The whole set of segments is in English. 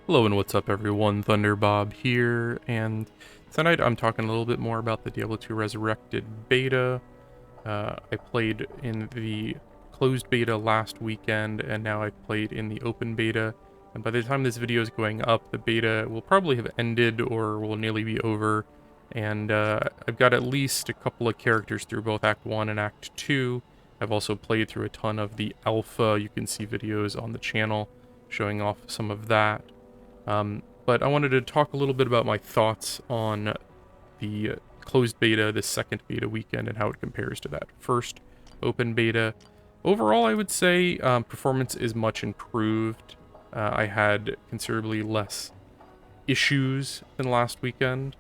Hello and what's up everyone, Thunderbob here, and tonight I'm talking a little bit more about the Diablo 2 Resurrected Beta. I played in the closed beta last weekend, and now I've played in the open beta, and by the time this video is going up, the beta will probably have ended or will nearly be over, and I've got at least a couple of characters through both Act 1 and Act 2. I've also played through a ton of the alpha. You can see videos on the channel showing off some of that. But I wanted to talk a little bit about my thoughts on the closed beta, this second beta weekend, and how it compares to that first open beta. Overall, I would say performance is much improved. I had considerably less issues than last weekend.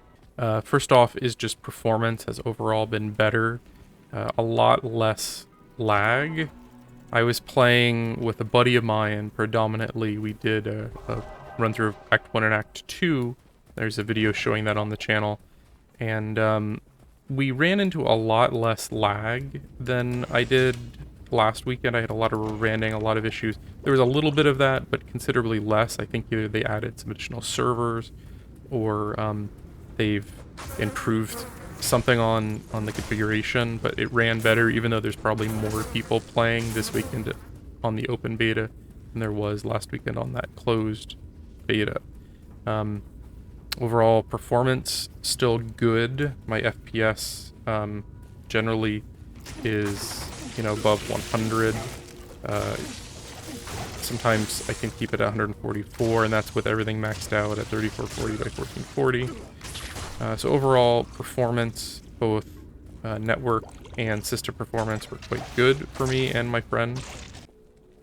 First off is just performance has overall been better. A lot less lag. I was playing with a buddy of mine predominantly. We did a run through of Act 1 and Act 2. There's a video showing that on the channel. And we ran into a lot less lag than I did last weekend. I had a lot of random, a lot of issues. There was a little bit of that, but considerably less. I think either they added some additional servers or they've improved something on the configuration, but it ran better even though there's probably more people playing this weekend on the open beta than there was last weekend on that closed beta. Overall performance still good. My FPS generally is, above 100. Sometimes I can keep it at 144, and that's with everything maxed out at 3440 by 1440. So overall performance, both network and system performance, were quite good for me and my friend.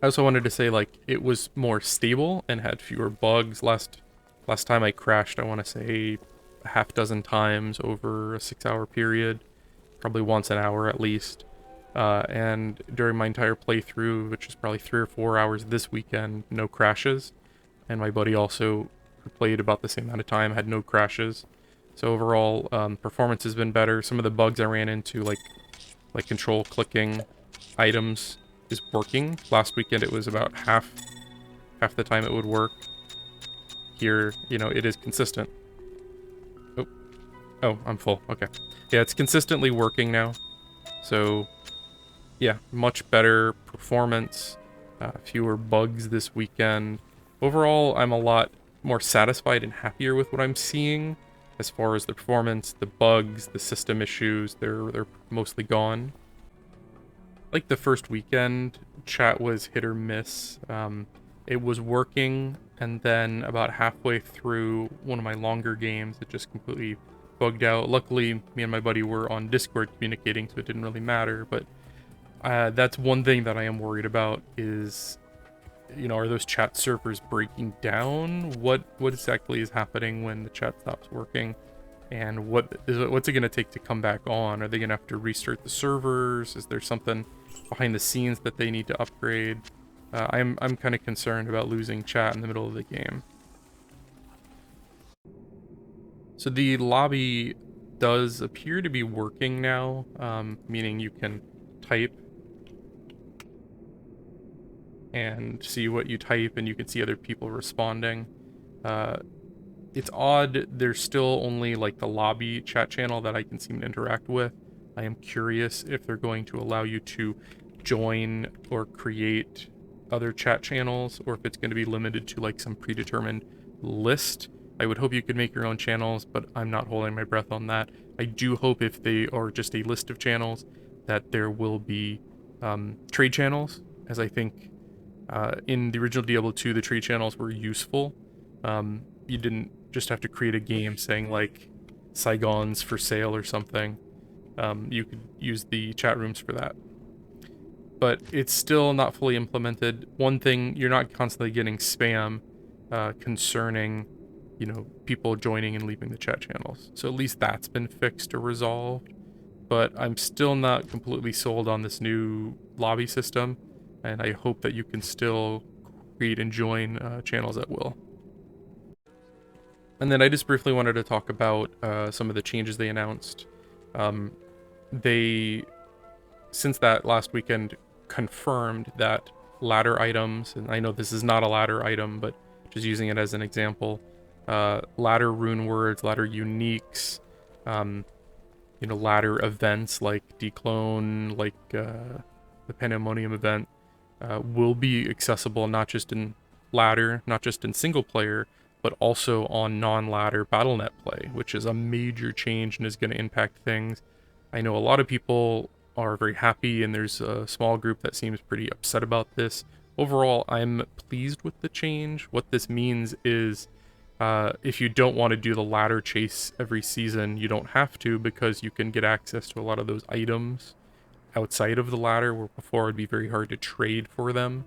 I also wanted to say, it was more stable and had fewer bugs. Last time I crashed, I want to say a half dozen times over a 6-hour period, probably once an hour at least. And during my entire playthrough, which is probably 3 or 4 hours this weekend, no crashes. And my buddy also, who played about the same amount of time, had no crashes. So overall, performance has been better. Some of the bugs I ran into, like control clicking items, is working. Last weekend it was about half the time it would work. Here, it is consistent. Oh, I'm full. Okay. Yeah, it's consistently working now. So, yeah, much better performance, fewer bugs this weekend. Overall, I'm a lot more satisfied and happier with what I'm seeing as far as the performance, the bugs, the system issues. They're mostly gone. Like the first weekend, chat was hit or miss. It was working, and then about halfway through one of my longer games, it just completely bugged out. Luckily, me and my buddy were on Discord communicating, so it didn't really matter, but that's one thing that I am worried about is, are those chat servers breaking down? What exactly is happening when the chat stops working? And what's it going to take to come back on? Are they going to have to restart the servers? Is there something behind the scenes that they need to upgrade? I'm kind of concerned about losing chat in the middle of the game. So the lobby does appear to be working now, meaning you can type and see what you type, and you can see other people responding. It's odd, there's still only the lobby chat channel that I can seem to interact with. I am curious if they're going to allow you to join or create other chat channels, or if it's going to be limited to some predetermined list. I would hope you could make your own channels, but I'm not holding my breath on that. I do hope if they are just a list of channels that there will be trade channels, as I think in the original Diablo 2 the trade channels were useful. You didn't just have to create a game saying Saigon's for sale or something. You could use the chat rooms for that. But it's still not fully implemented. One thing, you're not constantly getting spam concerning, people joining and leaving the chat channels. So at least that's been fixed or resolved. But I'm still not completely sold on this new lobby system, and I hope that you can still create and join channels at will. And then I just briefly wanted to talk about some of the changes they announced. They, since that last weekend, confirmed that ladder items, and I know this is not a ladder item, but just using it as an example. Ladder rune words, ladder uniques, ladder events like Declone, like the Pandemonium event, will be accessible not just in ladder, not just in single player, but also on non-ladder BattleNet play, which is a major change and is going to impact things. I know a lot of people are very happy, and there's a small group that seems pretty upset about this. Overall, I'm pleased with the change. What this means is if you don't want to do the ladder chase every season, you don't have to, because you can get access to a lot of those items outside of the ladder, where before it'd be very hard to trade for them.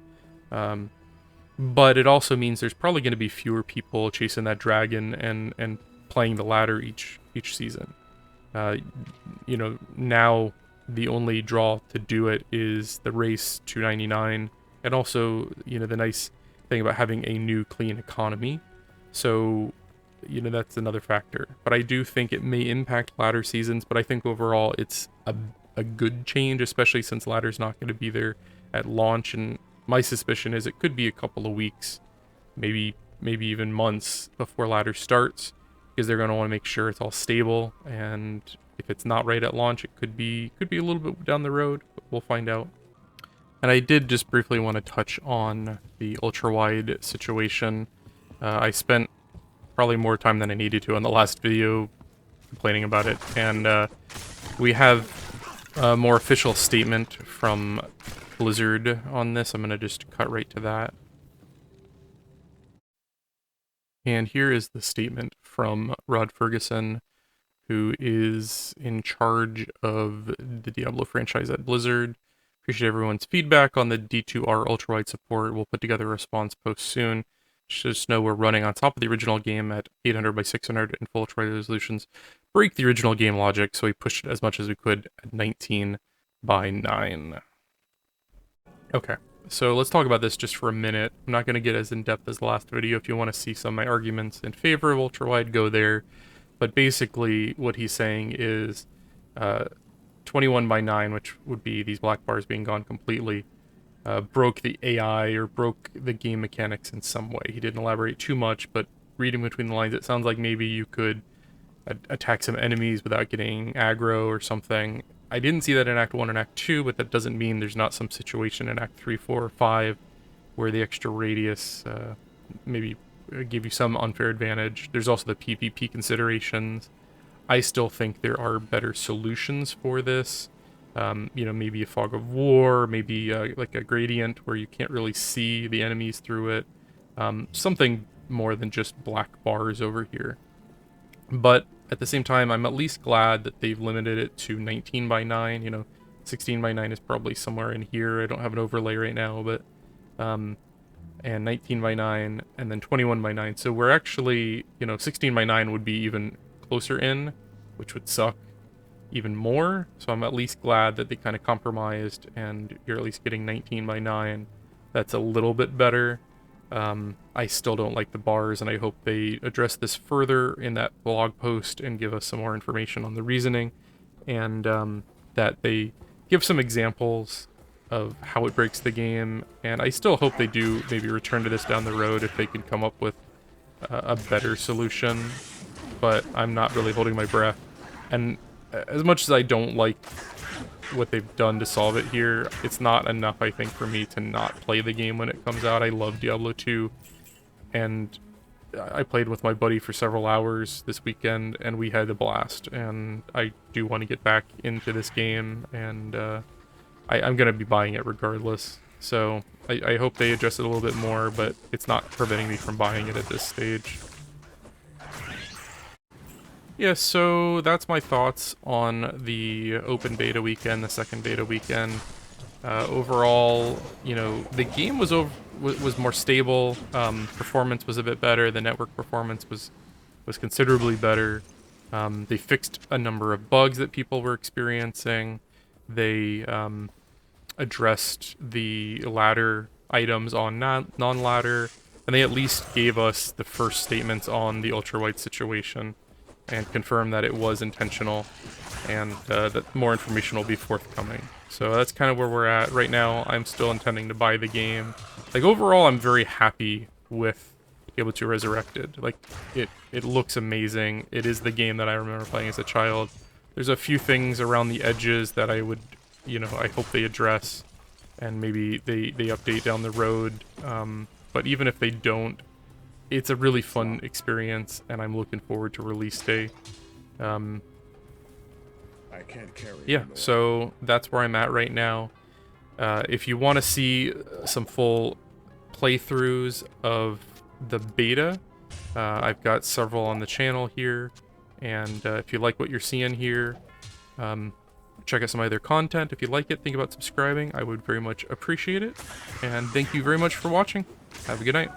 But it also means there's probably going to be fewer people chasing that dragon and playing the ladder each season. Now the only draw to do it is the race 299, and also, the nice thing about having a new clean economy. So, that's another factor. But I do think it may impact ladder seasons, but I think overall it's a good change, especially since ladder's not going to be there at launch, and my suspicion is it could be a couple of weeks, maybe even months before ladder starts, because they're going to want to make sure it's all stable, and if it's not right at launch, it could be a little bit down the road, but we'll find out. And I did just briefly want to touch on the ultra-wide situation. I spent probably more time than I needed to on the last video complaining about it, and we have a more official statement from Blizzard on this. I'm going to just cut right to that. And here is the statement from Rod Fergusson, who is in charge of the Diablo franchise at Blizzard. Appreciate everyone's feedback on the D2R ultrawide support. We'll put together a response post soon. Just know we're running on top of the original game at 800 by 600 in full ultrawide resolutions. Break the original game logic, so we pushed it as much as we could at 19 by 9. Okay, so let's talk about this just for a minute. I'm not going to get as in-depth as the last video. If you want to see some of my arguments in favor of ultrawide, go there. But basically, what he's saying is 21 by 9, which would be these black bars being gone completely, broke the AI or broke the game mechanics in some way. He didn't elaborate too much, but reading between the lines, it sounds like maybe you could attack some enemies without getting aggro or something. I didn't see that in Act 1 and Act 2, but that doesn't mean there's not some situation in Act 3, 4, or 5 where the extra radius maybe give you some unfair advantage. There's also the PvP considerations. I still think there are better solutions for this. Maybe a fog of war, maybe like a gradient where you can't really see the enemies through it. Something more than just black bars over here. But at the same time, I'm at least glad that they've limited it to 19 by 9. 16 by 9 is probably somewhere in here. I don't have an overlay right now, but and 19 by 9, and then 21 by 9. So we're actually, 16 by 9 would be even closer in, which would suck even more. So I'm at least glad that they kind of compromised, and you're at least getting 19 by 9. That's a little bit better. I still don't like the bars, and I hope they address this further in that blog post and give us some more information on the reasoning, and that they give some examples of how it breaks the game. And I still hope they do maybe return to this down the road if they can come up with a better solution, but I'm not really holding my breath. And as much as I don't like what they've done to solve it here, it's not enough, I think, for me to not play the game when it comes out. I love Diablo 2, and I played with my buddy for several hours this weekend, and we had a blast, and I do want to get back into this game, and I'm going to be buying it regardless. So I hope they address it a little bit more, but it's not preventing me from buying it at this stage. Yeah, so that's my thoughts on the open beta weekend, the second beta weekend. Overall, the game was more stable. Performance was a bit better. The network performance was considerably better. They fixed a number of bugs that people were experiencing. They addressed the ladder items on non-ladder, and they at least gave us the first statements on the ultrawide situation, and confirm that it was intentional, and that more information will be forthcoming. So that's kind of where we're at right now. I'm still intending to buy the game. Like, overall, I'm very happy with Diablo 2 Resurrected. Like, it looks amazing. It is the game that I remember playing as a child. There's a few things around the edges that I would, you know, I hope they address, and maybe they update down the road. But even if they don't, it's a really fun experience, and I'm looking forward to release day. Yeah, so that's where I'm at right now. If you want to see some full playthroughs of the beta, I've got several on the channel here, and if you like what you're seeing here, check out some other content. If you like it, think about subscribing. I would very much appreciate it, and thank you very much for watching. Have a good night.